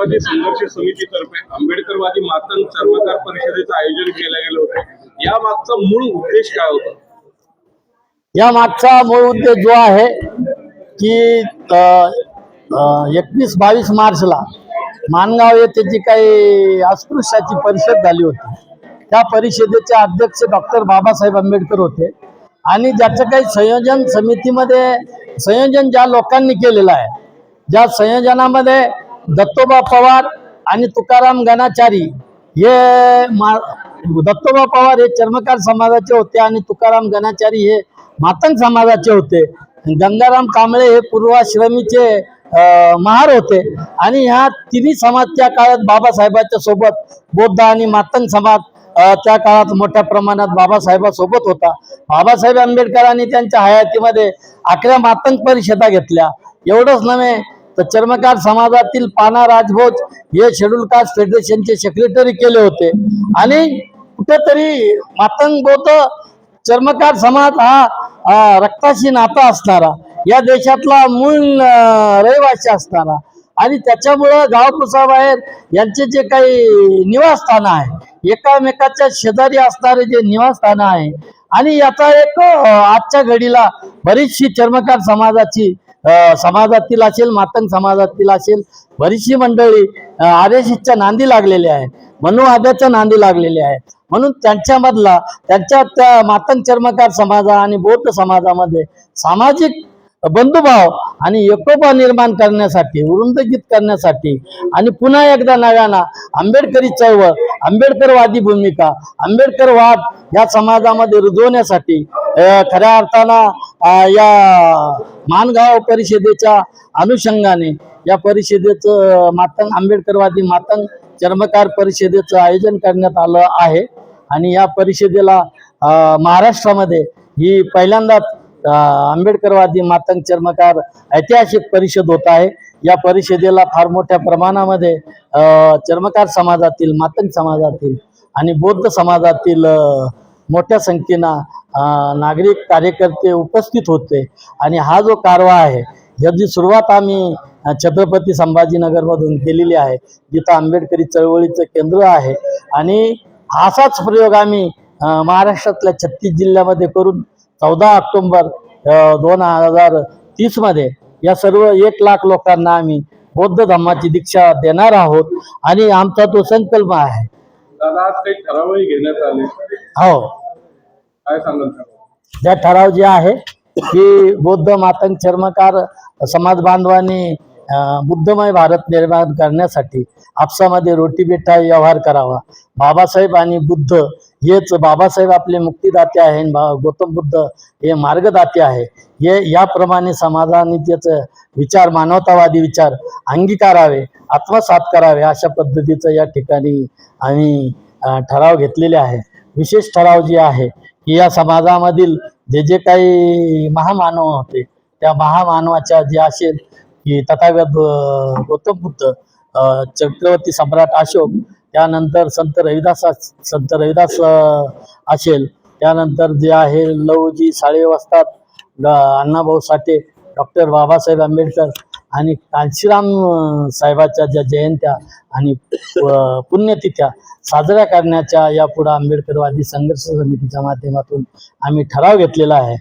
आंबेडकरवादी संघर्ष समितीतर्फे आंबेडकरवादी मातंग चर्मकार परिषदेचं आयोजन केलं गेलं होतं। या मागचा मूळ उद्देश काय होता? या मागचा मूळ उद्देश जो आहे की 21-22 मार्चला माणगाव येथे जी काही अस्पृश्याची परिषद झाली होती, त्या परिषदेचे अध्यक्ष डॉक्टर बाबासाहेब आंबेडकर होते आणि ज्याचं काही संयोजन समितीमध्ये संयोजन ज्या लोकांनी केलेलं आहे, ज्या संयोजनामध्ये दत्तोबा पवार आणि तुकाराम गणाचारी हे दत्तोबा पवार हे चर्मकार समाजाचे होते आणि तुकाराम गणाचारी हे मातंग समाजाचे होते। गंगाराम कांबळे हे पूर्वाश्रमीचे महार होते आणि ह्या तिन्ही समाज त्या काळात बाबासाहेबांच्या सोबत बौद्ध आणि मातंग समाज त्या काळात मोठ्या प्रमाणात बाबासाहेबांसोबत होता। बाबासाहेब आंबेडकरांनी त्यांच्या हयातीमध्ये 11 मातंग परिषदा घेतल्या। एवढंच नव्हे तर चर्मकार समाजातील पाना राजभोज हे शेड्यूल कास्ट फेडरेशनचे सेक्रेटरी केले होते आणि कुठेतरी मातंग बौद्ध चर्मकार समाज हा रक्ताशी नाता असणारा, या देशातला मूळ रहिवासी असणारा आणि त्याच्यामुळं गावकुसाबाहेर यांचे जे काही निवासस्थान आहे, एकामेकाच्या शेजारी असणारे जे निवासस्थान आहे आणि याचा एक आजच्या घडीला बरीचशी चर्मकार समाजातील असेल, मातंग समाजातील असेल, बरीचशी मंडळी RSSच्या नांदी लागलेली आहे, मनुवाद्याच्या नांदी लागलेले आहेत। म्हणून त्यांच्यामधला त्या मातंग चर्मकार समाजा आणि बौद्ध समाजामध्ये सामाजिक बंधुभाव आणि एकोपा निर्माण करण्यासाठी, वृंदगीत करण्यासाठी आणि पुन्हा एकदा नव्यानं आंबेडकरी चळवळ, आंबेडकरवादी भूमिका, आंबेडकरवाद या समाजामध्ये रुजवण्यासाठी खऱ्या अर्थानं या माणगाव परिषदेच्या अनुषंगाने या परिषदेचं आंबेडकरवादी मातंग चर्मकार परिषदेचं आयोजन करण्यात आलं आहे आणि या परिषदेला महाराष्ट्रामध्ये ही पहिल्यांदाच आंबेडकरवादी मातंग चर्मकार ऐतिहासिक परिषद होत आहे। या परिषदेला फार मोठ्या प्रमाणामध्ये चर्मकार समाजातील, मातंग समाजातील आणि बौद्ध समाजातील मोठ्या संख्येनं नागरिक कार्यकर्ते उपस्थित होते आणि हा जो कारवा आहे, याची सुरुवात आम्ही छत्रपती संभाजीनगरमधून केलेली आहे, जिथं आंबेडकरी चळवळीचं केंद्र आहे आणि असाच प्रयोग आम्ही महाराष्ट्रातल्या 36 जिल्ह्यामध्ये करून 14 ऑक्टोबर 2030 मध्ये या सर्व 1 लाख लोकांना आम्ही बौद्ध धम्माची दीक्षा देणार आहोत आणि आमचा तो संकल्प आहे। दादा, आज काही ठरावही घेण्यात आले? हो, काय सांगाल? त्या ठराव जे आहे की बौद्ध मातंग चर्मकार समाज बांधवांनी बुद्धमय भारत निर्माण करण्यासाठी आपसामध्ये रोटी बेटा व्यवहार करावा। बाबासाहेब आणि बुद्ध हेच, बाबासाहेब आपले मुक्तिदाते आहे, गौतम बुद्ध हे मार्गदाते आहे, हे याप्रमाणे समाजाने त्याचं विचार, मानवतावादी विचार अंगीकारावे, आत्मसात करावे, अशा पद्धतीचं या ठिकाणी आम्ही ठराव घेतलेले आहे। विशेष ठराव जे आहे की या समाजामधील जे काही महामानव होते, त्या महामानवाच्या जे असेल की तथागत गौतम बुद्ध, चक्रवर्ती सम्राट अशोक, त्यानंतर संत रविदास असेल, त्यानंतर जे आहे लवजी साळे वस्ताद, अण्णाभाऊ साठे, डॉक्टर बाबासाहेब आंबेडकर आणि कांशीराम साहेबाच्या ज्या जयंत्या आणि पुण्यतिथ्या साजऱ्या करण्याच्या यापुढे आंबेडकरवादी संघर्ष समितीच्या माध्यमातून आम्ही ठराव घेतलेला आहे।